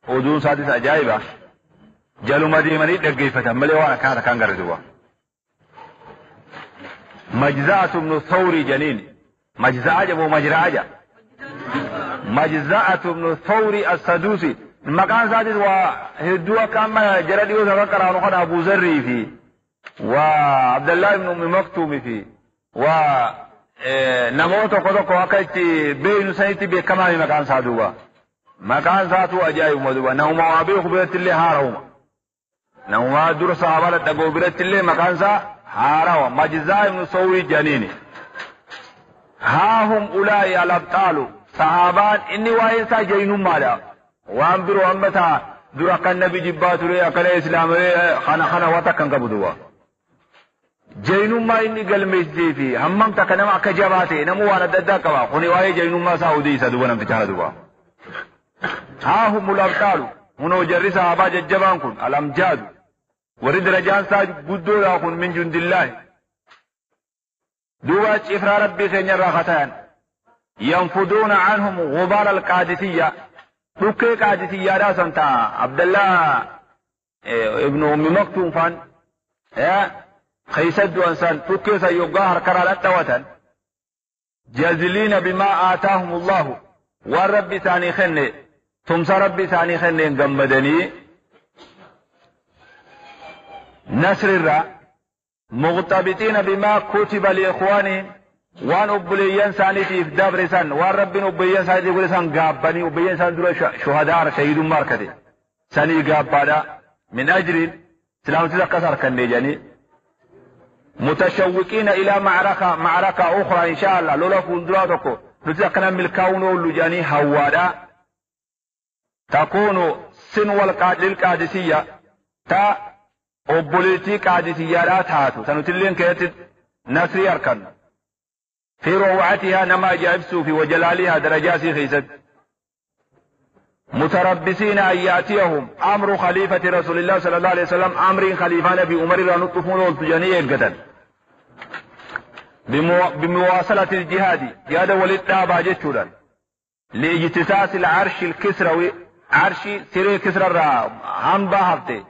ودون سادس أجايبة جالوا مديمني دقيفة مليوانا كان قردوا مجزاة بن الثوري جنين مجزاة جبو مجراجة مجزاة بن الثوري السدوسي المكان سادس وهدوا كما جردي وذكر عنه أبو ذري فيه وعبد الله بن أم مكتوم فيه نموت قدق وقت بين سنتي بكمال مكان سادوا مكان ساتو أجايب مدوا نوما وابي خبرت اللي هارهما نوما دور صحابة تقوبرت اللي مكان سا هارهما مجزاء من صوري جنيني ها هم أولئي الأبطال صحابان إني وإنسا جينهم ماذا وانبروا أمتا درق النبي جبات لي أكل إسلام لي خنا وطكن قبضوا جينهم ما إني قلمي في همم تكنم أكجباتي نمو وانا دداكوا خني وإي جينهم ما سعودي سدوا نمتجاه دوا ها هم الأبطال هنا جري صحابة ججبان كن الأمجاد ورد رجان ساج قدو لكن من جند الله دوات إفرار ربي سنجر راختان ينفضون عنهم غبار القادسية بكي قادسية دا سنتا عبد الله ابن أم مكتوم فان خيسد وانسان بكي سيقاهر كرالات وطن جازلين بما آتاهم الله والرب ثاني خنه تمسى ربي ثاني خنه قمدني نصر الرا مغتبطين بما كتب لإخوانهم وان أبليين ثاني في دبر سن وان رب أبليين ثاني يقول سن قابني أبليين ثاني دول شهداء شهيد ماركتي ثاني قابدا من أجل سلامة كسر كنجاني متشوقين إلى معركة أخرى إن شاء الله لولا فندراتكم نتذكر من الكون واللجاني هوادا تكون سنو للقادسية تا أبوليتي قادسية لا تهاتو سنتلين كيتد نسري أركن في روعتها نما جائب سوفي وجلالها درجات خيست متربسين أن يأتيهم أمر خليفة رسول الله صلى الله عليه وسلم أمر خليفة نبي عمر رانطفون والتجانية القتل بمواصلة الجهاد جهاد والإتابة جتولا لاجتساس العرش الكسروي عرشي سيري كسر الرا هم باهرتي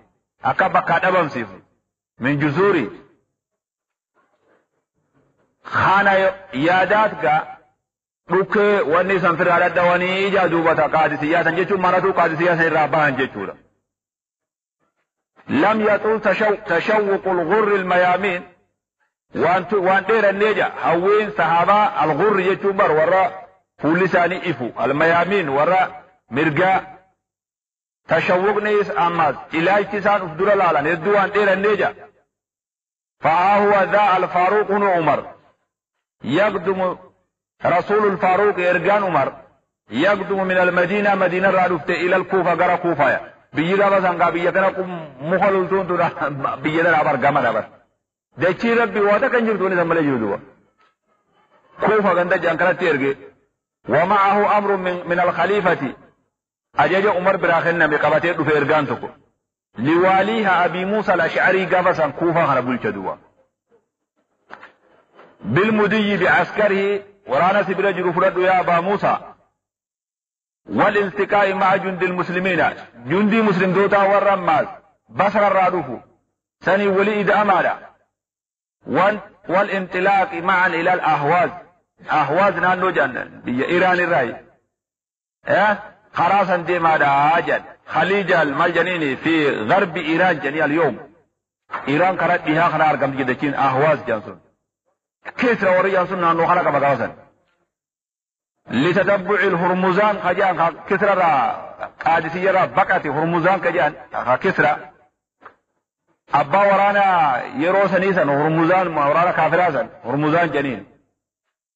أكبا كادبا مسيف من جزوري خانا ياداتك بوكي واني سنفر على الدواني إجادوبة قادسية سنجتو مرتو قادسية سنرابان جتولا لم يطول تشوق الغر الميامين وان دير النيجا هوين صحابة الغر يتوبر وراء فولساني إفو الميامين وراء مرقا تشوق نيس أماز إلى اجتسان أفدر العالم يدو وان دير النيجا فهو ذا الفاروق بن عمر يقدم رسول الفاروق إرجان عمر يقدم من المدينة مدينة رادفت إلى الكوفة غرا كوفة بيجا بس أنقا بيجا كنا مخلصون ترى بيجا رابر جمال رابر دچی ربي وادا كنجر توني سمبل جودوا كوفة غندا جانكرا تيرجي ومعه أمر من الخليفة أجاج عمر براخنا بقبته دو إرجان تكو لواليها أبي موسى الأشعري قفصا كوفة خربول جدوا بالمدي بعسكره ورانا سبيل جرفرد يا أبا موسى والالتقاء مع جند المسلمين جندي مسلم دوتا والرماز بصر الرادوف سني وليد أمانا والانطلاق معا إلى الأهواز أهواز نانو جنن إيران الرأي خراسا ديما داجن خليج المالجنيني في غرب إيران جنيا اليوم إيران كانت بها خنار قمت جدكين أهواز جانسون كسر وري جانسون نانو خلق بقاسا لتتبع الهرمزان خجان كسر قادسية بقاتي هرمزان كجان كسر أبا ورانا يرو سنيسان هرمزان ورانا كافراسان هرمزان جنين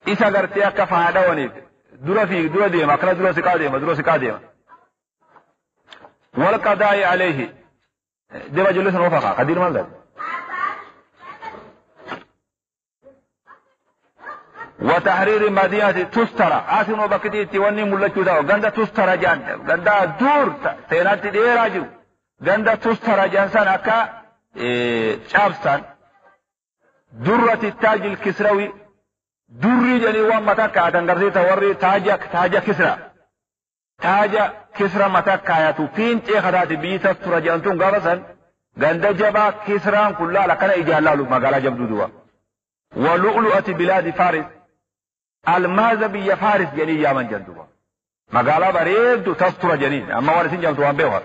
إسا قرتيا كفادا ونيف درا ديما كلا درا سكا ديما والقضاء عليه ديما جلسا وفقا قدير منزل وتحرير مدينة تسترى آسن وبكتي تيواني ملكو داو غندا تسترى جان غندا دور تيناتي دي راجو غندا تسترى جانسان أكا شابسان درة التاج الكسروي دري جني وامتا كاتن غرزي توري تاج كسرى taaja kisra mataa kaayatu fiinxee kataati biyyi tastura jedhamtuun gaafa san ganda jabaa kisraan kun laala kana ijaan laalu magaalaa jabduu duba. Walu'lu'ati bilaadi Faaris almaaza biyya Faaris jedhanii yaaman jedhuba. Magaalaa bareeddu tastura jedhaniin amma waan isin jamtu waan beeku.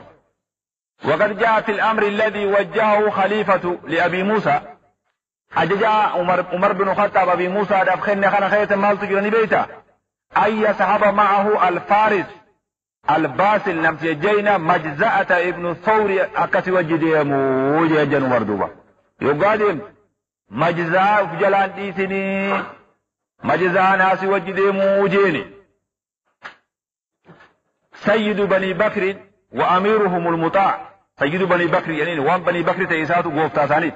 وقد جاء في الأمر الذي وجهه خليفة لأبي موسى أججا عمر بن الخطاب أبي موسى دفخن خان خيط مال تجرني بيتا أي سحب معه الفارس الباسل نمتجينا مجزأة ابن ثور أكس وجده موجه جن وردوبا يقادم مجزأة في جلان ديسني مجزأة ناس وجده موجيني سيد بني بكر وأميرهم المطاع سيد بني بكر يعني وان بني بكر تيساتو غوفتا ثاني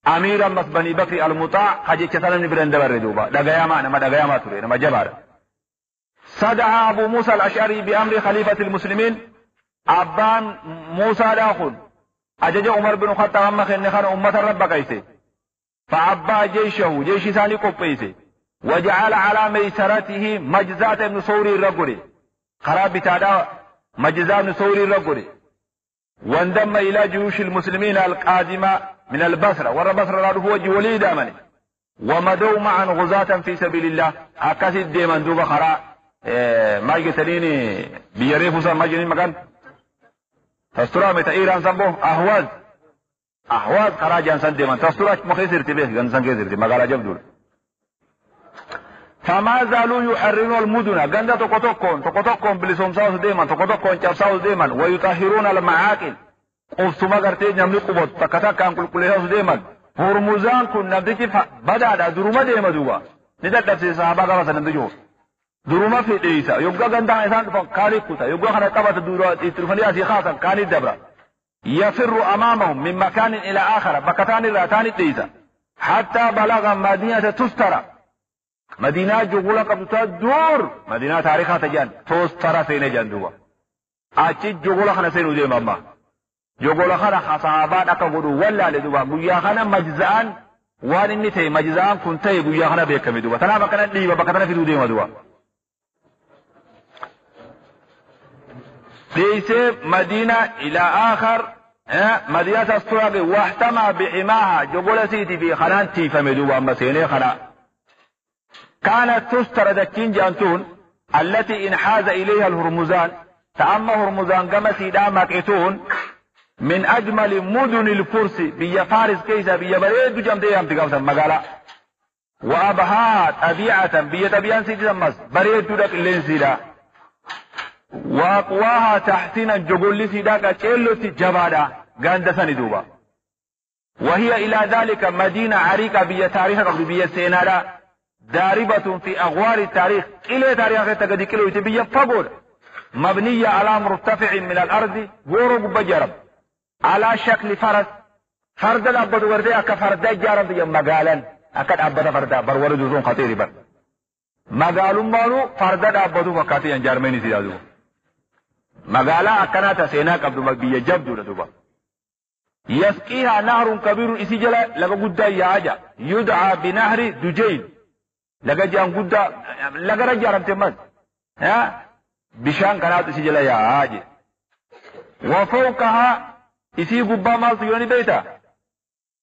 أمير مس بني بكر المطاع حجي كسان نبرن دبر دوبا دغيا ما نما دغيا ما تري نما جبار صدع أبو موسى الأشعري بأمر خليفة المسلمين أبان موسى داخل أجج عمر بن الخطاب أما خن أمة رب كيسي فعبا جيشه جيش ثاني قبيسي وجعل على ميسرته مجزات بن ثوري الرجل خراب تادا مجزات بن ثوري الرجل وانضم إلى جيوش المسلمين القادمة من البصرة ورى بصرة هو وليد أمني ومدوا معا غزاة في سبيل الله أكاسد ديمان دوبا خرا ما يقتليني بيريفو سان مجنين مكان تسترى متى إيران سنبو أهواز خرا جانسان ديمان تسترى مخيسر تبيه جانسان كيسر تبيه مقالا جبدول فما زالوا يحررون المدن غندا توكوتوكون بلسوم ساوس ديمان توكوتوكون شاب ساوس ديمان ويطهرون المعاقل قفتما غرتي نملي قبط تكتا كان كل ساوس ديمان هرمزان كن نبدي بدا دروما ديما دوبا ندد في صحابه غوا سنندجو دروما في ديسا يوغا غندا انسان كاري كوتا يوغا خنا قبط دورا تلفنيا سي خاصا كان الدبره يفر امامهم من مكان الى اخر بكتان راتان ديسا حتى بلغ مدينه تسترى مدينة جغولا قبطة دور مدينة تاريخها تجان توسترى سينة جاندوبا اچي جغولا خنا سينو دي ماما جغولا خنا خصابات اكا قدو ولا لدوبا بويا خنا مجزان وان اني تي مجزان كنتي بويا خنا بيكا مدوبا تنا بكنا ديبا بكتنا في دو مدوبا ليس مدينة الى اخر مدينة تسترى واحتمى بحماها جغولا سيتي في خنان تيفا مدوبا اما سينة خنا كانت تستر دكين جانتون التي انحاز إليها الهرمزان تأمى هرمزان كما سيدا مكيتون من أجمل مدن الفرس بيا فارس كيسا بيا بريد جمدي هم تقامسا مقالا وأبهات أبيعة بيا تبيان سيدا مس بريد تدك اللين سيدا وأقواها تحسينا جغل سيدا كيلو تجبادا غاندسا ندوبا وهي إلى ذلك مدينة عريقة بيا تاريخ قبل بيا سينادا داربة في أغوار التاريخ إلى تاريخ تقدي كيلو يتبيا فقول مبنية على مرتفع من الأرض غورب بجرب على شكل فرس فرد الأبد وردي أكا فرد جارب بيا مقالا أكاد أبدا فردا برور جزون خطير بر مقال مالو فرد الأبد فكاتي أنجارميني سيدادو مقالا أكنا تسينا قبل بيا جبدو لدوبا يسقيها نهر كبير إسجلا لقد قد ياجا يدعى بنهر دجيل لقد جان قد لقد رجارم تمت بشان كانت إسجلا ياجا وفوقها إسي قبا مال سيوني بيتا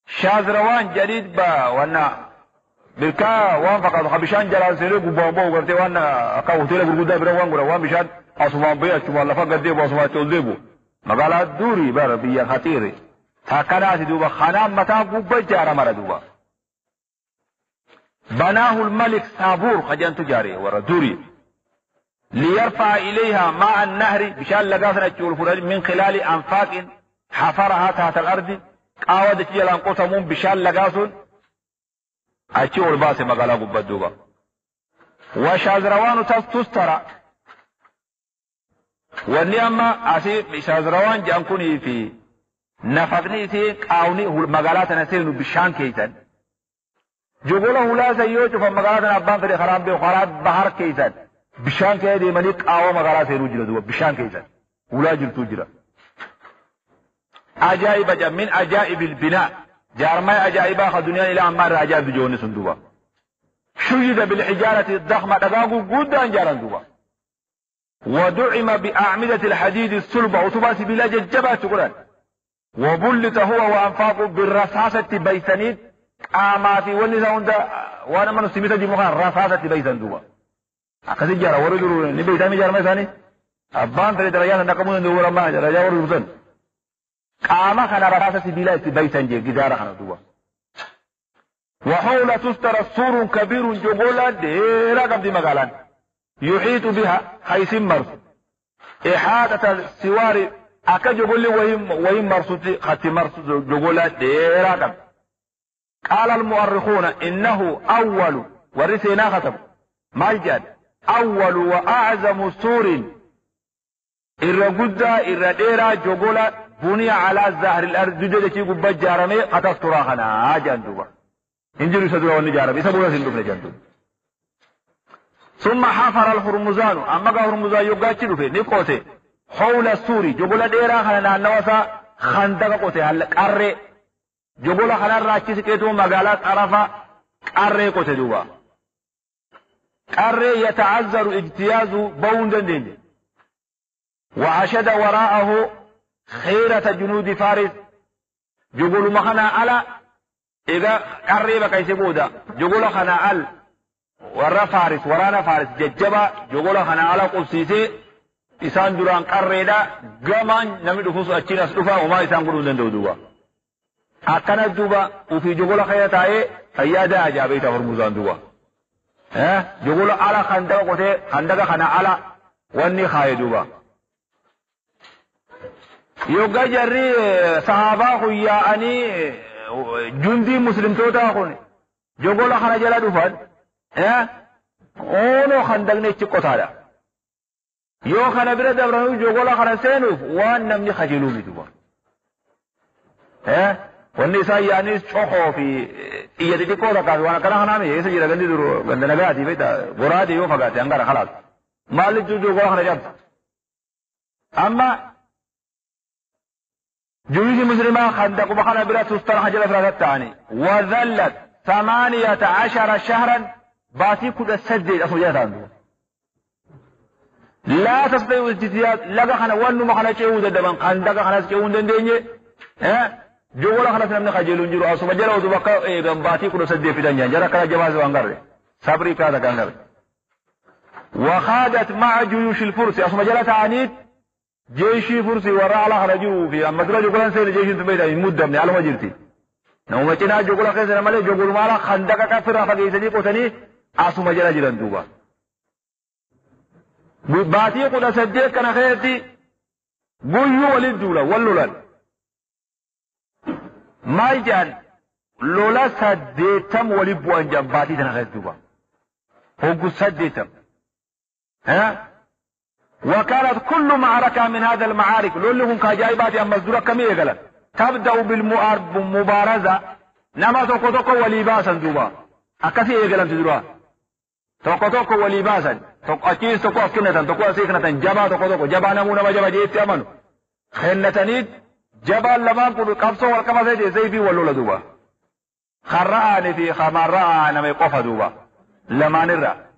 شازروان جديد با وانا بالكا وان فقط خبشان جلال سيرو قبا بو قرتي وانا اقاوتي لقد قد بروان قرا وان بشان أصمان بيت شما لفا قد ديبو أصمان تولديبو مقالات دوري بار بيا خطيري هكذا دوبا خنام متى قبا جارة مرة دوبا بناه الملك سابور خجان تجاري ورا دوري ليرفع إليها ماء النهر بشان لقاسنا تشول فرج من خلال أنفاق حفرها تحت الأرض قاودة جلان قسمون بشان لقاسون أتشول باسي مقالا قبا دوبا وشازروان تسترى wanni amma asii shazrawaan jedhan kunii fi nafaqni isii qaawni magaalaa tana seenu bishaan keeysan jogola hulaasa yoo cufa magaalaa tana abbaan fedhe karaan beeku karaa bahar keeysan bishaan kee deemanii qaawa magaalaa seenuu jira duuba bishaan keeysan hulaa jirtuu jira ajaa'iba jedhan min ajaa'ibil binaa jaarmaya ajaa'ibaa ka duniyaan ilaa ammaa irraa ajaa'ibdu joonni sun duuba shuyyida bilxijaarati dakhma dhagaa gurguddaan jaaran duuba ودعم بأعمدة الحديد الصلبة وتباسي بلا ججبات قرآن وبلت هو وأنفاقه بالرصاصة بيسانيد قاما في والنساء وانا من سميت جمعها الرصاصة بيسان دوبا أكثر جارة وردو نبيتامي جارة مثاني أبان تري درجات نقمون دورا ما درجات وردو سن قاما خنا رصاصة بلا بيسان جي جدارة خنا دوبا وحول تستر سور كبير جغولا ديرا قبل مقالان يحيط بها حيث مرس إحاطة السوار أكا جغول وهم مرسوتي خطي مرس جغولا ديرا قبل قال المؤرخون إنه أول ورثنا ختم مالجاد أول وأعظم سور إرقودا إرديرا جغولا بني على ظهر الأرض جدد قبة جارمي قطسترا خنا جاندوبا انجلوا سدوا والنجارة بيسابونا سندوب لجاندوب ثم حفر الهرمزان أما هرمزان يقاتلوا في نقوته حول السوري جغولا ديرا خنا نوسا خندق قوته قرر جغولا خنا راكيس كيتو مغالات عرفة قرر قوته دوبا قرر يتعذر اجتياز بوندن دين وعشد وراءه خيرة جنود فارس جغول مخنا على إذا قرب كيس بودا جغول خنا ال ورا فارس ورانا فارس ججبا جغول خنا على قبسيسي إسان دران قردا غمان نمي دفوس أچين أسلوفا وما إسان قرون دوبا أكنا دوبا وفي جغول خياتاي فيادا أجابيتا هرمزان دوبا جغول على خندق خنا على واني خاي دوبا يوغا جري صحابة خياءني جندي مسلم توتا خوني جغول خنا جلا دوفان اونو خندقني چقوتادا يو خنا بير دبرانو جغول خنا سينوف وان نمني خجلوني دوبا والنساء يعني شوخو في إيادي كولا كاد وانا كنا خنا مي يسجل غندي درو غندنا غاتي بيتا غرادي يو فغاتي انغار خلاص مالك جغول خنا جاب اما جويد مسلمة خندق بخنا بلا تستر حجر فراتاني وذلت 18 شهرا باتي كل السجد أصوجاتان لا تستطيع الاجتياز لغا خنا وانو مخنا چهو دبان خندق خنا چهو دندنye جوغولا خنا سنمنا خجلون جرو أصوب جلو دبقى باتي كل السجد في دنيا جرى كلا جواز وانغر صبري كذا كانغر وخادت مع جيوش الفرس أصوب جلو تعنيد جيشي فرسي وراء على خرجوا في أما ترى جوكلان سير جيشي تبيدا مدة من على وجرتي نوما تنا جوكلا كيسنا مالي جوكل مالا خندقا كفر فقيسني قوتني أسو مجرى جلن دوبا باتي قد صديق كان خيرتي بيو ولد دولا واللولان ما يجان لولا صديتم ولد بوان جان باتي تنا خير دوبا هو صديتم وكانت كل معركة من هذا المعارك لولهم كجايبات أما الزرق كم يقول تبدأ بالمبارزة نما توقتوك ولباسا دوبا أكثر يقول أنت دروا توقتوك ولباسا توقتيس توقو أسكنة توقو أسيكنة جبا توقتوك جبا نمونا ما جبا جيت أمنو خنة نيد جبا لما قلوا قبصوا والكما سيدي زيبي واللولا دوبا خرآني في خمرآن ما يقف دوبا لما نرى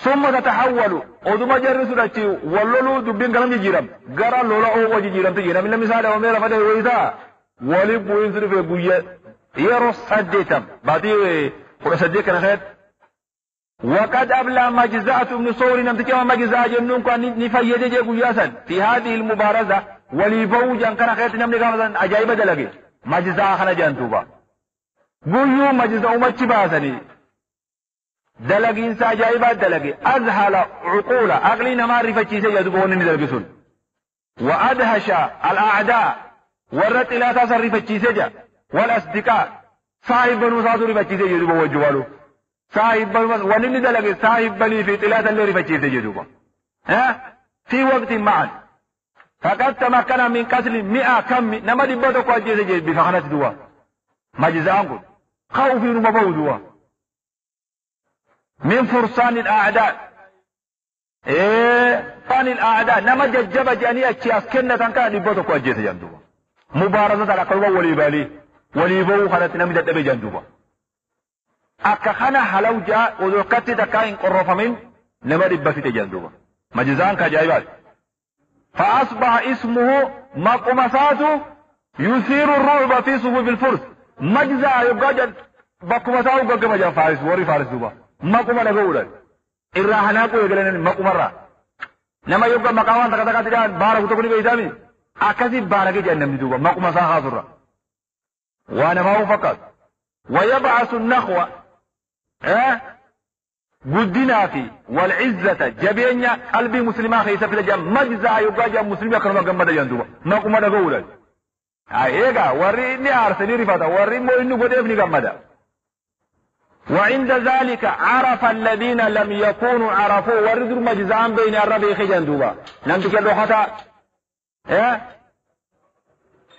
ثم تتحول ودما جرس دچي ولولو دبين كلام جيرم غرا لولا او وجي جيرم تجينا من مثال او ميرا فدي ويتا ولي بوين سر في بويه يرو صديتم بعدي قد صديق كان خير وقد ابلى مجزات من صور نمتكي مجزا جنون كان نفيده جي بوياسن في هذه المبارزه ولي فوجا كان خير نمني كان عجائب دلغي مجزا خنا جانتوبا بويو مجزا ومچي باسني دلقي إنسا جايبات دلقي أذهل عقول أغلين ما رفتشي سيدبون من دلقسون وأدهش الأعداء ورت إلى تاسر رفتشي سجا والأصدقاء صاحب بنو صادو رفتشي سيدبون وجوالو صاحب بنو ونن دلقي صاحب بني في طلات اللي رفتشي سيدبون في وقت معا فقد تمكن من قتل 100 كم نما دبتو قواجي سجد بفخنة دوا مجزاهم خوفي نمبو دوا من فرسان الأعداء فان الأعداء نما ججب جاني أكياس كنة كان يبوتو كواجيس جندوبا مبارزة على قلوة وليبو خلت نمي دتبه جندوبا أكا خنا حلو جاء وذوقت تكاين قرف من نما دبفت جندوبا مجزان كجايبات فأصبح اسمه مقمسات يثير الرعب في صفوف الفرس مجزا يبقى بقمسات وقا مجا فارس وري فارس دوبا مقما نقولا إراهناكو يقلن مقمرا نما يبقى مقاوان تكتكت جان بارك تقولي بيدامي أكثر بارك جنم دوبا مقمسا خاصرا وانا ما هو فقط ويبعث النخوة قدنا في والعزة جبينيا قلبي مسلمة خيسة في الجام مجزا يبقى جام مسلمة كانوا قمدا جندوبا مقما نقولا ايغا وريني ارسلي رفاتا وريني انو قدفني قمدا وعند ذلك عرف الذين لم يكونوا عرفوا وردوا مجزان بين الربي خجندوبا لم تكلوا خطأ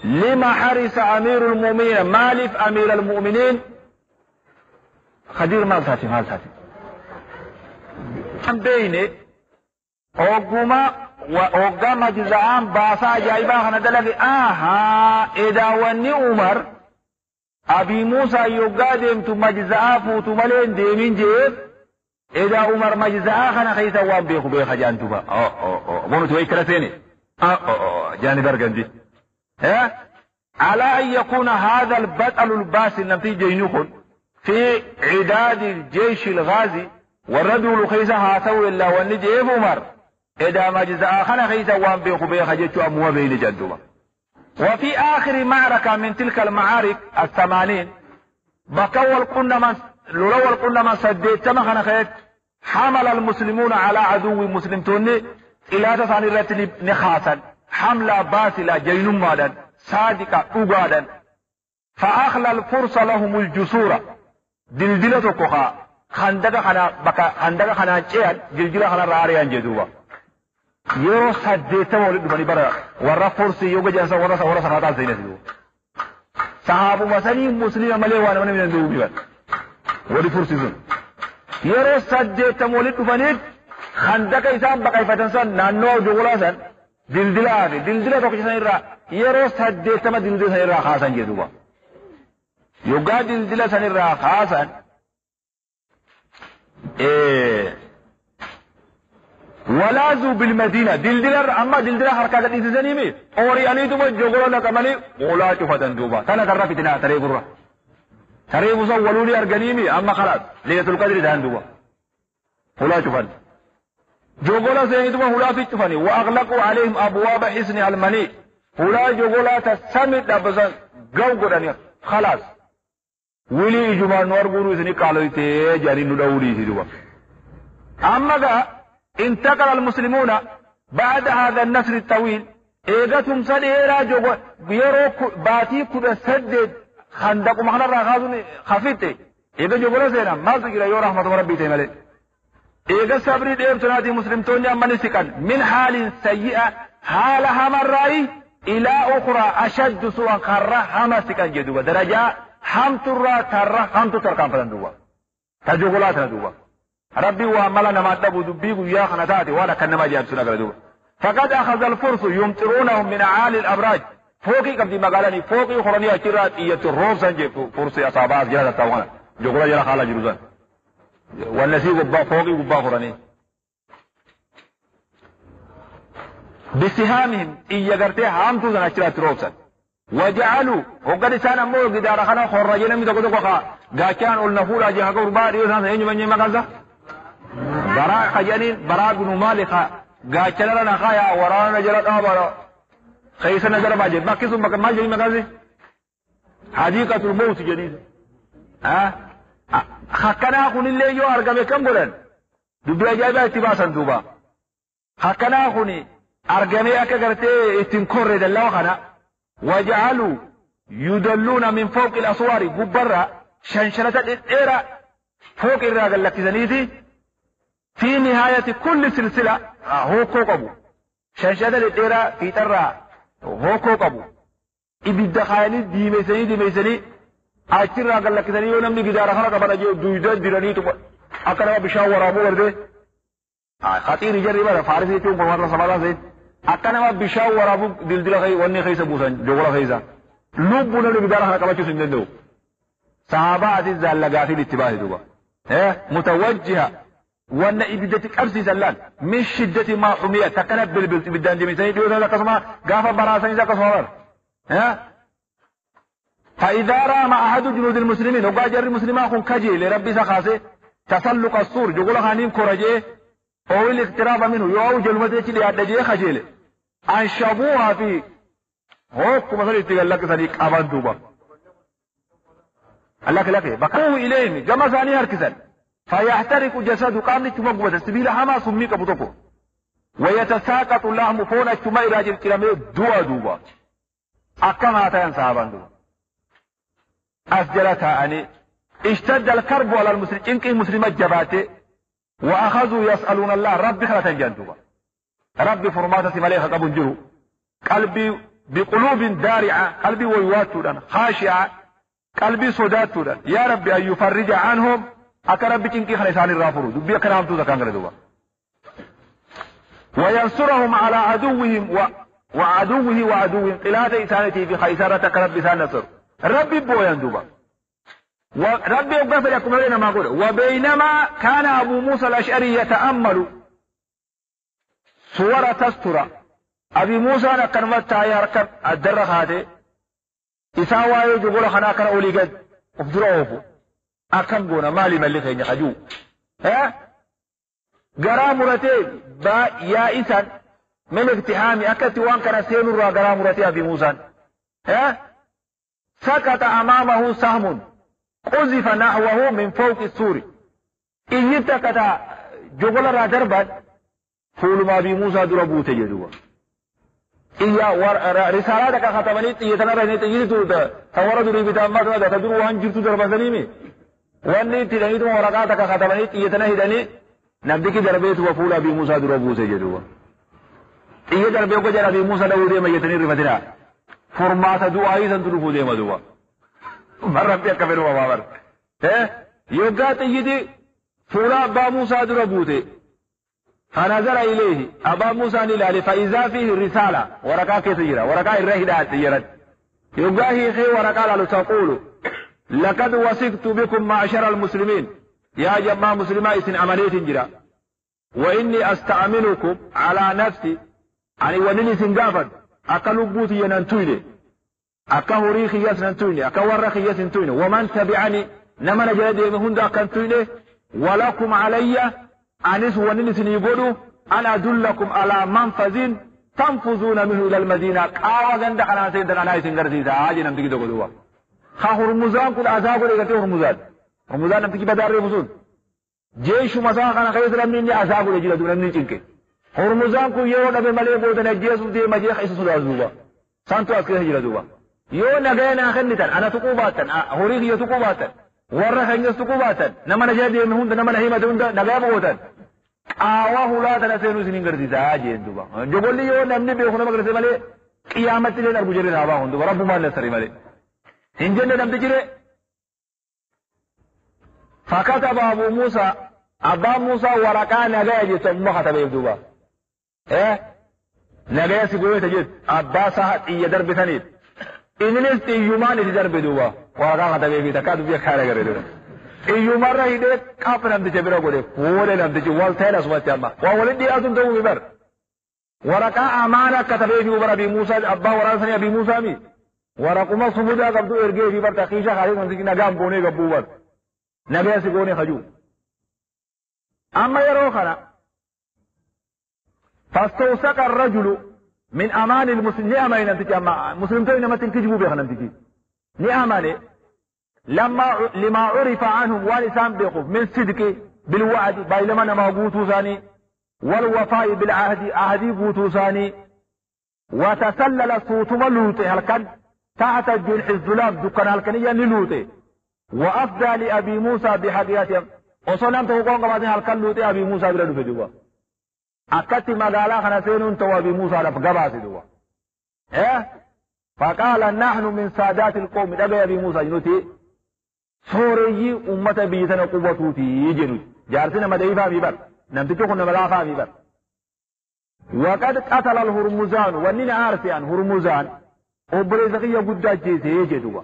لما حرس امير المؤمنين مالف امير المؤمنين خدير مال ساتي بين اوغما وأوغا مجزان باسا جايبا خندلق إذا وني عمر أبي موسى يوغا ديمتو مجزاء فوتو ملين ديمين جيب إذا عمر مجزاء خنا خيسا وان بيخو بيخا جانتوبا بونو توي كرسيني جاني درغندي على أن يكون هذا البطل الباسل نمتي جينوخن في عداد الجيش الغازي والرجل خيسا هاتو إلا وني جيب عمر إذا مجزاء خنا خيسا وان بيخو بيخا جيتو أموا بين جندوبا وفي آخر معركة من تلك المعارك 80 بكول قلنا من سديت تمخنا خيت حمل المسلمون على عدو مسلمتون إلى تساني رتلي نخاسا حملة باسلة جينم مادا صادقة أغادا فأخلى الفرصة لهم الجسورة دلدلة كوخا خندق خنا جيال دلدلة خنا راريان جدوبا يو سديت مولد بني برا ورا فرسي يوجا جانسا ورا سناتا زينة صحابو مساني مسلم ملي وانا من الدوبي ودي فرسي زون يرو سديت مولد بني خندق إسام بقى فتنسان نانو جوغلا سن دلدلا توكي سنيرا يرو سديت ما دلدلا سنيرا خاصا جدوبا يوجا دلدلا سنيرا خاصا ولازوا بالمدينة دلدلر أما دلدلر حركات الإنسانية مي أوري أني توما جوغولا لكمالي ولا تفتن دوبا تنا كرر فتنة تري برا تري بوسا ولولي أرجانيمي أما خلاص ليلة القدر دهان دوبا ولا تفتن جوغولا سيني توما ولا فتفني وأغلقوا عليهم أبواب حصن المني ولا جوغولا تسمت لبزن جوغوراني خلاص ولي إجماع نور غورو سني قالوا يتي جاري ندوري دوبا أما ذا انتقل المسلمون بعد هذا النصر الطويل ايغتهم سديرا جوغو بيرو باتي كود سدد خندق مخنا راغازون خفيته ايغا جوغو سينا ما ذكر يا رحمه ربي تيمله ايغا صبري دير تنادي مسلم تونيا منسكن من حال سيئه حال همراي الى اخرى اشد سوء قرر همسكن جدوا درجه حمتر تر حمت تركم فدوا تجوغلات ندوا ربي وعملنا ما دبوا دبيغوا يا خناتاتي ولا كان ما جاب سنة قردوا فقد أخذ الفرس يمطرونهم من أعالي الأبراج فوقي قبل مقالني فوقي خراني أكيرات إيتروف سنجي فرس أصابات جلالة تاوانا جغلا جلا خالا جروزان والنسي قبا فوقي قبا خراني بسهامهم إيا قرتي هامتو زن أكيرات روفسا وجعلوا وقد سانا مو قدار خنا خرجنا ميتو قدوكا غاكان النفورا جهة قربا ريوسان سيني مني مقالزا برا خجانين برا بن مالك غاچنا لنا خايا ورانا نجرا قابر خيس نجر باجد ما كيسو ما جاي مغازي حديقة الموت جديد خكنا خون اللي يو ارغم كم غولن دبي جايبا اتباسا دوبا خكنا خوني ارغم اكا غرتي اتنكور دلوا خنا وجعلوا يدلون من فوق الاسوار غبرا شنشنة الإيرا فوق الراجل لكزنيتي في نهاية كل سلسلة هو كوكبو شنشنة الإيرا في ترى هو كوكبو إبدا خايني ديميسني أشتري راجل لكزني يوم نمني جدار خلا كبر جو دويدا ديراني تو أكنا بيشاو ورامو ورده خطير يجري بقى فارسي توم بمرة سمالا زين أكنا بيشاو ورامو دل خي وني خيسة بوسان جولا خيسة لوب بنا جدار خلا كبر جو صحابة عزيز زال لقاتل اتباعه دوبا متوجهة وأن إبدتك أبسي سلال من شدة ما حمية تكنبل بالدان جميع سيد يوثى لك اسمها قافة براسين ذاك صور فإذا رام أحد جنود المسلمين وقال جر المسلمين أخون كجي لربي سخاسي تسلق السور جقول خانيم كورجي أو الاقتراب منه يوو جلمتك لأدجي خجيل أنشبوها في هوك مثلا يتقال لك صديق أبان دوبا لك بقوه إليهم جمع ثاني هركسا فيحترق جسد قامل تمقبة السبيل حما سميك بطوكو ويتساقط اللحم فونا كما إراجل كلامه دوا دوبا أكما تين صحابان دوبا أسجلتها أني اشتد الكرب على المسلمين إنك المسلمات جباته وأخذوا يسألون الله ربي خلطا جندوبا ربي فرماتة مليخة قبو جرو قلبي بقلوب دارعة قلبي ويواتودا خاشعة قلبي صداتودا يا ربي أن يفرج عنهم أكا ربي كنكي خلصان الرافرو دبي أكرام تودا كان غردوبا وينصرهم على عدوهم وعدوهم قلادة إسانته في خيسارة ربي سان نصر ربي بويان دوبا وربي يقفل يكم لنا ما قوله وبينما كان أبو موسى الأشعري يتأمل صورة تسترى أبي موسى نكرمت يركب الدرخ هذه إساوى يقول خنا كان أولي قد افدروه أكم قونا مالي ملكين يخجو قرامرتي با يائسا من اقتحامي أكت وان كان سينر قرامرتي أبي موسى سكت أمامه سهم قذف نحوه من فوق السور إن يتكت جغل را دربا فول ما أبي موسى دربوت جدوا إيا رسالاتك ختمني تيتنا رهني تجيتو تورد ريبتا ما تدرو وان جرتو دربا سليمي واني تدنيتو ورقاتك ختمني تيتنا هدني نبدك دربيت وفول أبي موسى دربوت جدوا إيا دربيوك جر أبي موسى دوري ما يتني رفتنا فرمات دعائي سنترفو ديما دوا مرة بيا كبير وبابر يوغات يدي فولا أبا موسى دربوت فنظر إليه أبا موسى نلالي فإذا فيه رسالة ورقا كثيرة ورقا الرهدات تجرد يوغاه خي ورقا لالو تقول لقد وثقت بكم معشر المسلمين يا جماعة مسلماء اسن عملية جرا وإني أستعملكم على نفسي يعني ونني سنقافا أكا لبوتي يننتويني أكا هوريخي يسننتويني أكا ورخي يسننتويني ومن تبعني نمن جلدي مهند أكنتويني ولكم علي أنس ونني سنيقولوا أنا أدلكم على منفذ تنفذون منه إلى المدينة قاوة غندق أنا سيدنا أنا سنقرسيسا آجي نمتكي تقولوا هرمزان كل عذاب لغتي هرمزان نمتكي بدار رفسون جيش مساقنا خيط لمني عذاب لجلد لمني تنكي هرمزان كو يو نبي ملي بودنا جيسو دي مجيخ إسسو لازوبا سانتو أسكيه جلدوبا يو نغينا خنتا أنا تقوباتا هوريخي يتقوباتا ورخ ينجس تقوباتا نمنا جادي مهند نمنا هيمة هند نغيا بوتا آواه لا تنسينو سنين قرسيسا آجين دوبا جبول لي يو نمني بيخونا مقرسي ملي قيامت لين أربو جرين آباهن دوبا رب مال نسري ملي هنجن نمت جري فكتب أبو موسى أبا موسى ورقا نغيا جيسا مخطب يبدوبا نغيا سيقوي تجد أبا ساحت إيا درب ثانيت إننس إيومان إذا درب دوبا ورقا خطب يبدا كادو بيا خارا قرر إيومان رأي دي كاف نمت جبرا قولي فولي نمت جو والتين أسوات جامع وولد دي أسن تو ببر ورقا أمانا كتب يبدو أبي موسى أبا ورقا أبي موسى مي ورقما صمودا قبضو إرقي ببر تخيشا خالي منسكي نغام قوني قبوبر نغيا سيقوني خجو أما يروخنا فاستوثق الرجل من أمان المسلم نعمة نمتكي أما مسلم توي نما تنكجبوا بيها نمتكي نعمة لما عرف عنهم والإسان بيقف من صدق بالوعد بايلما نما قوتو ثاني والوفاء بالعهد عهدي قوتو ثاني وتسلل صوت ملوته هلكن تحت الجنح الظلام دكان هلكنية نلوته وأفدى لأبي موسى بحقياتهم وصلنا تقول قماتين هلكن لوته أبي موسى بلدو في جوا أكتي مقالا خنسين تو أبي موسى لفقباسي دوا فقال نحن من سادات القوم دقى أبي موسى جنوتي سوري أمة بيتنا قوتوتي جنوت جارتنا مدعيفا ببر نمتكوكنا ملافا ببر وقد قتل الهرمزان ونين عارفيان هرمزان وبرزقية قدى جيسي جدوا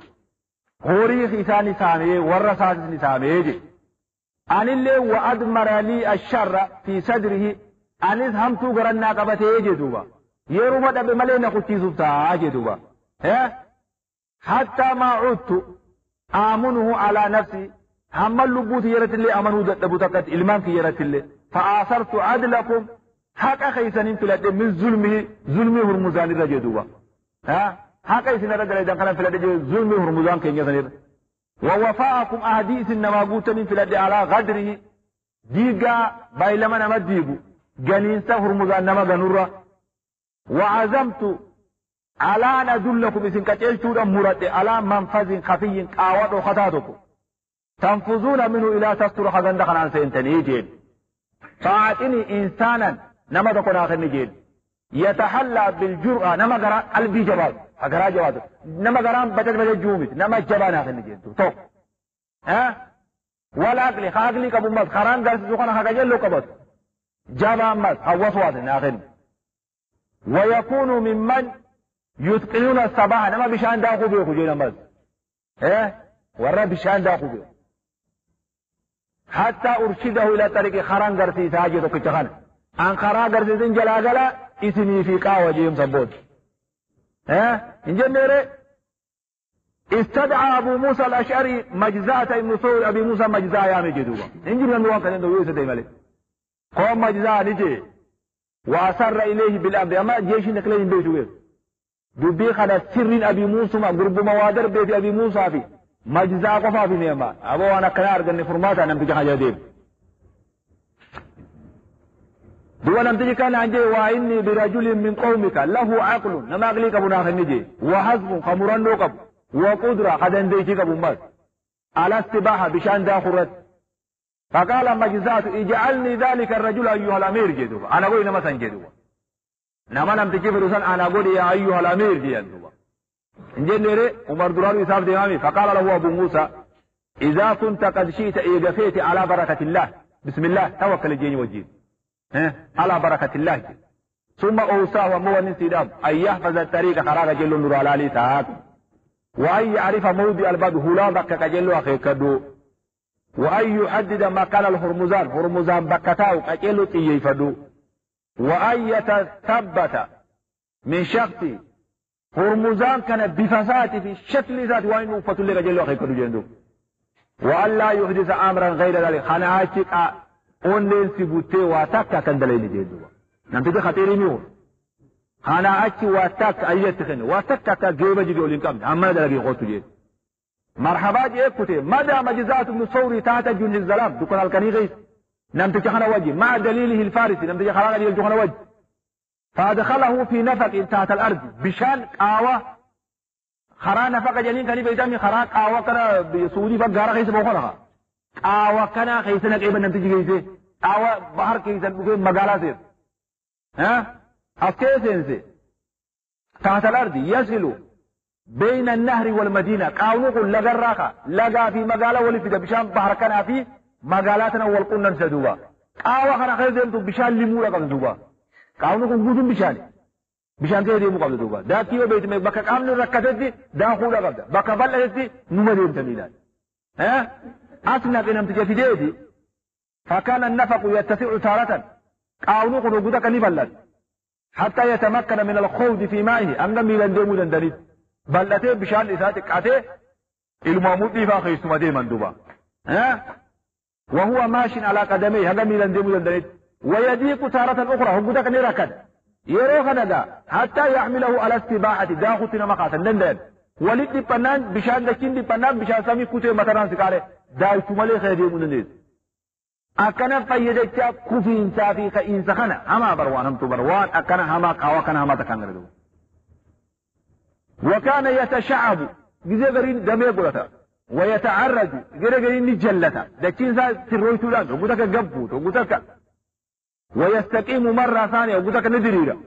هوري خيساني سامي ورساسي سامي جي أن اللي وأدمر لي الشر في صدره أنس همتو قرنا قبته جدوبا يرو مدى بملينا قتي سبتا جدوبا حتى ما عدت آمنه على نفسي هم اللبوت يرت اللي أمنوا دبوتكت إلمان في يرت اللي فآثرت عدلكم حق خيسانين فلاد من ظلمه هرمزان الرجدوبا حق خيسان رجل إذا كان فلاد ظلمه هرمزان كين يسنير ووفاءكم أحاديث إنما قوتني فلاد على غدره ديقا بايلما نما ديقو جنينسا هرمزان نما غنورا وعزمت على أن أدلكم إذن كتلتوا مرد على منفذ خفي قاوات وخطاتكم تنفذون منه إلى تستر خزن دخل عن سينتني جيد فأعطني إنسانا نما تكون آخر نجيد يتحلى بالجرأة نما قرأ قلبي جواب أقرأ جواب نما قرأ بجد جومت نما جبان آخر نجيد توق والعقل خاقلي كبو مز خران درس سخنا خاقجل له كبت جبان مز هوسوات آخر ويكون ممن يتقنون الصباح نما بشان داخو بيكو جينا مز ورا بشان داخو بيكو حتى أرشده إلى طريق خران غرسي ساجد كتخان أن خران غرسي جلا اسمي في قاوة جيم سبود إنجل استدعى أبو موسى الأشعري مجزاة ابن ثور أبي موسى مجزاة يا مجدوبا إنجل من الوقت عنده يوسف ديمالي قوم مجزاة نجي وأسر إليه بالأمر أما جيش نكلين بيتو دبي خدا سر أبي موسى قرب موادر بيت أبي موسى في مجزاة قفا في نيما أبو أنا كنار قلني فرماتا نمتجي حاجة ديب دو نمتجي كان عندي وإني برجل من قومك له عقل نما أقليك أبو ناخر نجي وحزب خمران نوقب وقدرة قد انديتك أبو مات على استباحة بشان داخرت فقال مجزاة اجعلني ذلك الرجل أيها الأمير جدوبا أنا قولي نما سنجدوبا نما نمتجي فرسان أنا قولي يا أيها الأمير جدوبا انجل عمر دراري صاحب ديمامي فقال له أبو موسى إذا كنت قد شئت إيقفيت على بركة الله بسم الله توكل الجيني والجين على بركة الله ثم أوصاه ومون انسدام أن يحفظ الطريق خراج جل النور على لي ساعات وأن يعرف موضع الباب هلا بكك جل أخيكدو وأن يحدد مكان الهرمزان بكتاو كجل تيفدو وأن يتثبت من شخص هرمزان كان بفساد في شكل ذات وين وفتل لك جل أخيكدو جندو وأن لا يحدث أمرا غير ذلك خناعتك أولين سبوتي واتاكا كان دليل جندو نمتدي خطيري ميون خناعتك واتاكا أيتخن واتاكا جيبا جيبا أولين كامل أما دلقي قوتو جيد مرحبا جيكوتي مدى مجزات من صوري تحت جند الظلام دكنا الكني غيث نمتدي خنا وجه مع دليله الفارسي نمتدي خلانا جيل جخنا وجه فأدخله في نفق تحت الأرض بشان قاوة خرا نفق جنين كان بيتامي خرا قاوة كان بسعودي فقارا خيس بوخنها قاوة كان خيسنا قيبا نمتجي خيسي قاوة بحر خيسا مقالا سير أسكيسين تحت الأرض يصل بين النهر والمدينة قاونوك لغراخا لغا في مقالا ولفد بشان بحر كان في مقالاتنا والقنن سدوبا قاوة كان خيسين بشان لمولا قبل دوبا قاونو كن غودون بشان كده ديمو قبل دوبا دا كيو بيت مي بكا قامن ركعتي دا خودا قبل بكا بلتي نمدين تميلان اسنا بينم تجفيدي فكان النفق يتسع تارة قاونو كن غودا كني بلد حتى يتمكن من الخوض في مائه ان ميلان ديمو دندري بلته بشان اسات قاته المامود دي فاخيس مدي مندوبا وهو ماشي على قدميه هذا ميلان ديمو دندري ويضيق تارة أخرى هم قد كان ركض يروح ندا حتى يحمله على استباحة داخلنا مقاتا دندن ولد بنان بشان دكين بنان بشان سامي كوتي متران سكاره دايتو مالي خيدي مننديز أكنا فيدك كفين سافي كإنس خنا هما بروان هم تبروان أكنا هما قاوا كنا هما تكنردو وكان يتشعب جزء غرين دمي قلتا ويتعرج غرين نجلتا دكين سا سرويتو لان وقتك قبوت وقتك ويستقيم مرة ثانية وقتك ندريرا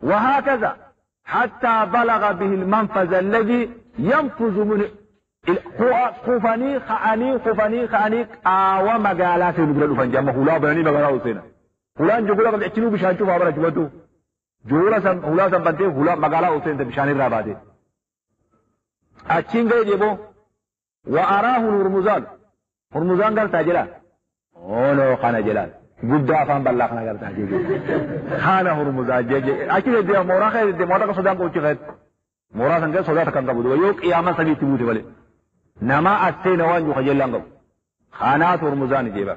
وهكذا حتى بلغ به المنفذ الذي ينفذ من خفني خاني ومقالات المقلل فانجام هلا بني مقالا حسين هلا جولا قد احتنوا بشان شوف عبر جبتو جولا سن هلا سن بنتي هلا مقالا حسين بشان الرابادي اچين گئے جيبو واراه هرمزان قال تاجلا أولو خانا جلال قد أفهم بالله خانا قرطان جيجي خانا هرمزان جيجي أكيد دي مورا خير دي مورا كصدام قوتي خير مورا سنجل صداتا كان قبضوا يوك إيامان سبي تبوتي ولي نما أتين وانجو خجل لنقب خانات هرمزان جيبا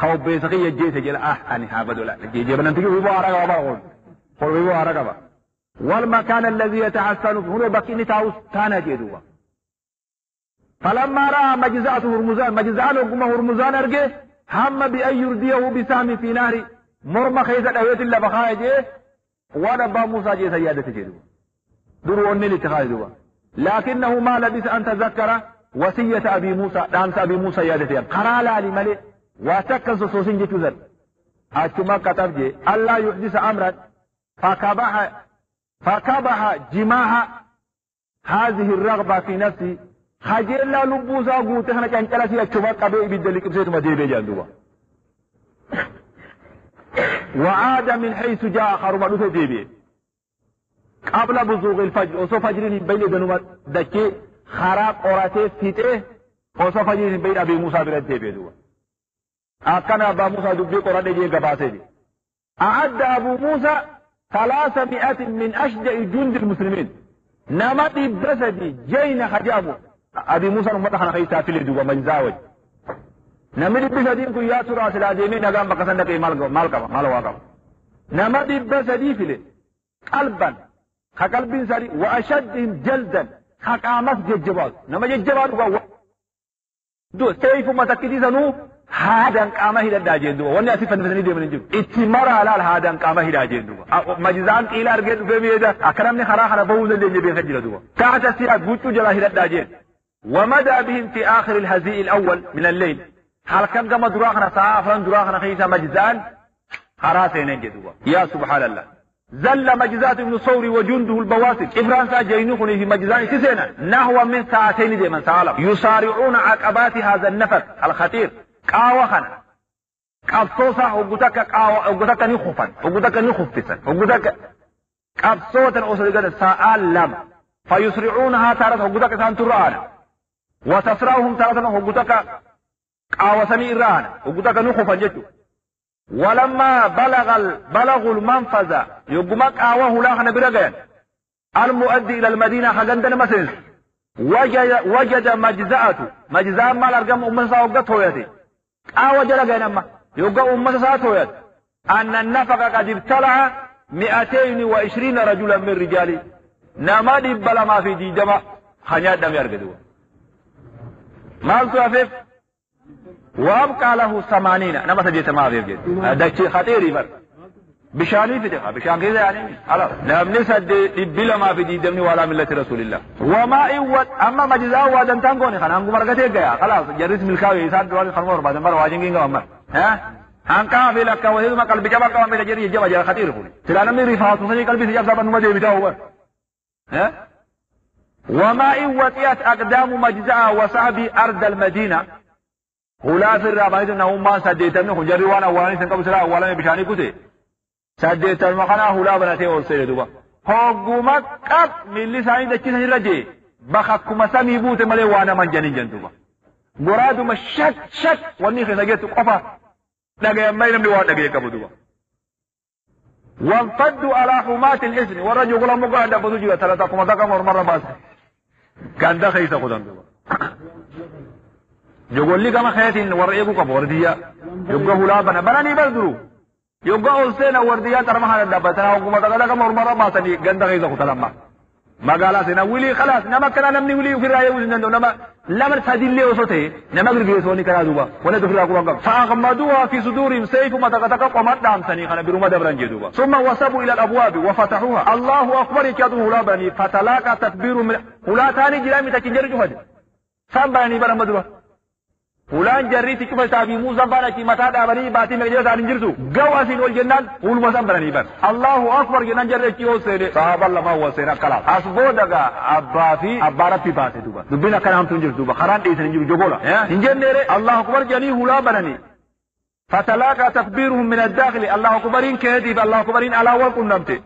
خوب بيسقي يجيس جل أني هابدو لا جيبا ننتقي ويبو عرقا بقول قل ويبو عرقا والمكان الذي يتحسن هنا بكي نتاوس تانا جيدوا فلما رأى مجزعة هرمزان مجزعة لكم هرمزان أرجه هم بأن يرديه بسام في نار مرمى خيزة أويت الله بخايجه ونبا موسى جي سيادة جيدوا دروا النيل اتخاذوا لكنه ما لبس أن تذكر وصية أبي موسى دانس أبي موسى سيادة قرال علي ملي وتكن سوسين جي تزل أشما كتب جي ألا يحدث أمرا فكبح جماها هذه الرغبة في نفسي خجل لا لبوسا قوتي خنا كان كلاسي أشما قبئ بالدليك بسيط ما ديبي جاندوا وعاد من حيث جاء خرم لوث ديبي قبل بزوغ الفجر وصو فجر بين بنو دكي خراب أوراتي فيته وصو فجر بين أبي موسى برد ديبي دوا أكن أبا موسى دبي قرآن دي قباسي دي أعد أبو موسى 300 من أشجع جند المسلمين نمطي بسدي جين خجابه أبي موسى نمطحنا خيسا في الدوا مجزاوج نمطي بسدي كو ياسر أسلا ديمي نقام بقصن دقي مالواقع نمطي بسدي في قلبا خقلب سري وأشدهم جلدا خقامس ججبال نما ججبال دو سيف مسكتي سنو هذا قامه هدا داجندو وني اسفن بسني دي من جيب اتمر على هذا قامه هدا داجندو مجزان الى ارجد بميدا اكرمني خراخنا بوز اللي بي خجلدو تحت السياق بوتو جلا هدا داجين ومدى بهم في اخر الهزيء الاول من الليل حال كان كما دراخنا صافن دراخنا خيسا مجزان خراسين جدو يا سبحان الله زل مجزات ابن صوري وجنده البواسل إبران ساجينوخني في مجزان سيسينا نحو من ساعتين دي من سالم يسارعون عقبات هذا النفق الخطير قاوخنا قبصوصا وقتك نخفا وقتك نخفسا وقتك قبصوتا أسرقات سألم فيسرعونها تارة وقتك سانترانا وتسرعهم تارة وقتك قاوسني إرانا وقتك نخفا جتو ولما بلغوا المنفذ يقمك آواه لاخنا برغين المؤدي إلى المدينة خغندن مسنس وجد مجزاء ما الأرقام أمسا وقته يدي آوى جرغين أما يقى أمسا تويد أن النفق قد ابتلع 220 رجلا من رجالي نمادي بلا ما في جيجما خنيات دم يرقدوا ما السوافف وابقى له 80 نما سجيت ما في جد دكي خطير بر بشاني في دقه بشان كذا يعني خلاص لم نسد بلا ما في دمني ولا مله رسول الله وما ايوت اما مجزاء وادن تانغوني خنا انغ مرغته غيا خلاص جريس ملكاوي ساد دوال خرمور بعد مر واجين غامر ها انكا في لك وهي ما قلب جبا قام بجري جبا خطير هو سلام من رفعت سني قلبي سجاب سبن ما دي بتاعه ها وما ايوت اقدام مجزاء وصحبي ارض المدينه هلا في الرابعين انهم ما سديتن خجري وانا واني سنقب سلا ولا بشاني كوتي سديتن مخنا هلا بناتي اور سيدوبا حكومت قب ملي ساين دچي سن رجي بخكما سمي بوت ملي وانا من جنين جنتوبا مرادو مشك وني خنجت قفا دغه مايلم دي وا دغه كبدوبا وانفدوا على حمات الاسم والرجل لم يقعد بوجو ثلاثه كما دغه مره باس كان ده خيسه خدام جوغولي كما خيتين ورئيكو كبورديا يوغا هلا بناني بردرو يوغا اولسينا ورديا ترمها دبتنا حكومه تغدا كما مرمره ما سني غندا خيسه خدام مغالا سينا ولي خلاص نما كنا نمني ولي في رايه وزنن نما لمر ساديلي وسوتي نما غرغي سوني كرا دوبا ولا دفرا كو فاغمدوها في صدورهم سيف ما تغدا قمت دام سني خنا بروما دبران جدوبا ثم وصبوا الى الابواب وفتحوها الله اكبر كادو هلا بني فتلاقى تكبير من هلا ثاني جرامي تكنجر جهد سامباني برمدوا فلان جريتي كيف تابي موسى بارك متى دابني باتي مجلس عن جرسو جواسين والجنان قول موسى براني بر الله اكبر جنان جريتي وسيد صحاب الله ما هو سينا كلام اسبو دغا ابافي ابارتي باتي دوبا دبنا كلام تنجر دوبا خران دي سنجر جوغولا انجن نيري الله اكبر جني هلا براني فتلاقى تكبيرهم من الداخل الله اكبرين كهدي الله اكبرين على والقنمتي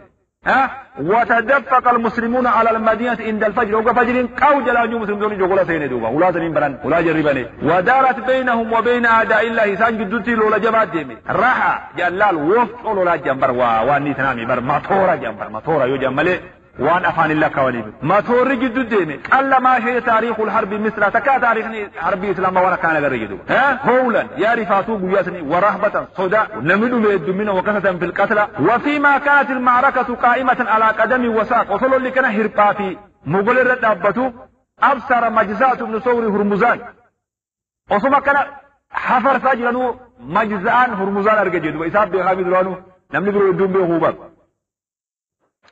وتدفق المسلمون على المدينة عند الفجر وفجر قو جلاجو مسلمون جوغلا سيني دوبا ولا سنين بران ولا جرباني ودارت بينهم وبين أعداء الله سان جدتي لولا جماعة ديمي راحة جلال وفق لولا جنبر واني تنامي بر مطورة جنبر مطورة يو جمالي وان أفان الله كواليب مطور جدو ديمي قل ما شيء تاريخ الحرب مثل تكا تاريخ حرب إسلام وانا كان غير هولا يا رفاتو بياسني ورهبة صداء نمدو ليد منه وكثة في القتلى وفيما كانت المعركة قائمة على قدم وساق وصلوا اللي كان هربا في مغل الردابة أبصر مجزاة بن ثور هرمزان وصما كان حفر ساجلانو مجزان هرمزان أرججد وإساب بخابي دلانو نمني برو يدوم بيهوبا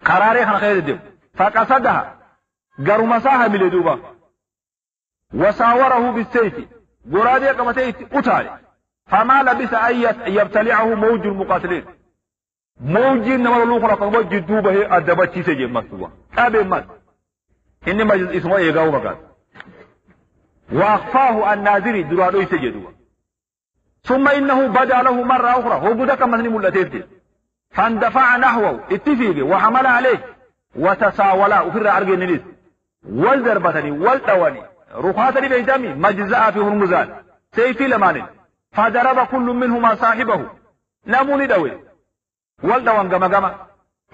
قراري خان خير ديو فقصدها غرو مساها ملدوبا وساوره بالسيف قرادي قمتي أتاري فما لبس أن يبتلعه موج المقاتلين موج نمر لوخنا قمت جدوبه أدبتي سجي مكتوبا أبي مات إني مجلس اسمه يقاو مكان وأخفاه الناظري درادو يسجدوا ثم إنه بدا له مرة أخرى هو بدك مثني ملتين فاندفع نحوه اتفق وحمل عليه وتساولا وفر عرق النليس والضربتني والتواني رخاتني بيدامي مجزاء في هرمزان سيفي لمان فضرب كل منهما صاحبه نموني دوي والدوان قم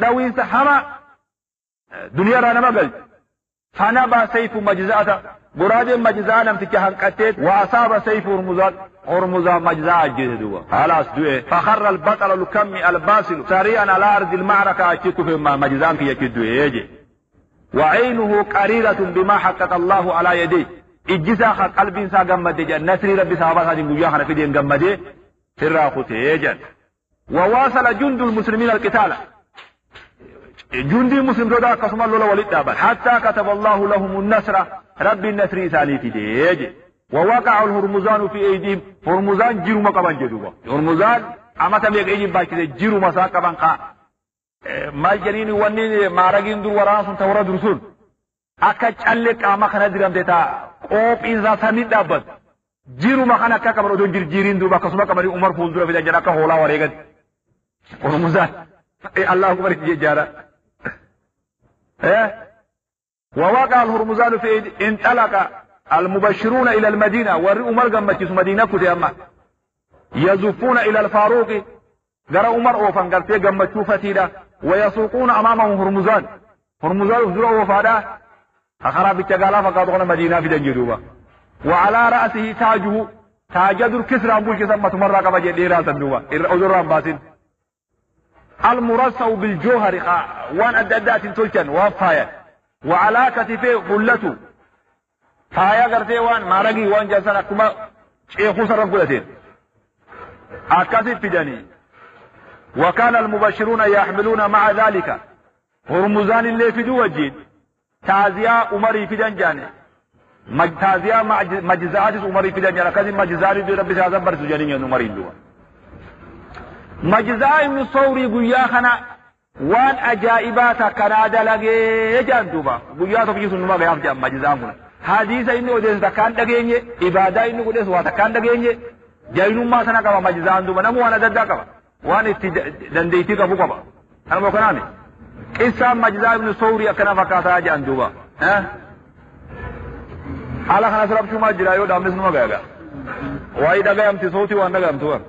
دوين سحما دنيا رانا مقل فنبى سيف مجزاء براد مجزاء نمتك هنقتت وأصاب سيف هرمزان مجزاء الجهدوا خلاص دوئه فخر البطل لكم الباسل سريعا على أرض المعركة أشيك في مجزاء في يكدوه يجي وعينه قريرة بما حقق الله على يديه إجسا خط قلب إنسا قمده جان نسري ربي صحابات هذه نقوياخنا في دين قمده سراخته يجان وواصل جند المسلمين القتال جندي المسلم دودا قسم الله ولد حتى كتب الله لهم النصر ربي النصر ثاني في ديج ووقع الهرمزان في ايديهم هرمزان جيرو مقبان جدوبا هرمزان اما تبيك ايجي باكي جيرو مساقبان قا ما جنيني وني مارغين دور وران تورا درسون اكا چلق اما خنا درام ديتا قوب انزا سنين دابد جيرو مخانا كاكبر ودون جيرين دوبا قسم كبري عمر فول دور في جناك هولا وريغد هرمزان الله اكبر جيجارا ووقع الهرمزان في انطلق المبشرون الى المدينه وعمر قمت مدينه كتيما يزفون الى الفاروق غير عمر اوفن غرتي قمت فتيدا ويسوقون امامهم هرمزان زروا وفادا اخرى بالتقالا فقادوا مدينه في دنجدوبا وعلى راسه تاجه تاجد الكسرى بوش سمت مره قبل ديرا تندوبا اذران باسين المرصع بالجوهر وان أدادات تلكن وفايا وعلى كتفه حلته فايا قرتي وان مارغي وان جلسنا كما شيخو سرق قلتين أكاسي فداني وكان المبشرون يحملون مع ذلك هرمزان اللي في دو وجين تعزياء أمري في دنجاني تعزياء مجزات أمري في دنجاني كذي مجزات دي ربي سعزم برسو جانين أمري دوا مجزاء من صوري قياخنا وان أجائبات كنادا لغي يجان دوبا قياخنا في جسن نماغ يافجأ مجزاء منا حديثة إنه وديس تكان دغيني إبادة إنه وديس واتكان دغيني جاينو ما سنة كما مجزاء دوبا نمو وانا ددا كما وان دنديتي كبو كما أنا موكنامي إسا مجزاء من صوري أكنا فكاتا جان دوبا حالا خنا سراب شما جرايو دامنس نماغ يغا واي دغا يمتي صوتي وان دغا يمتوان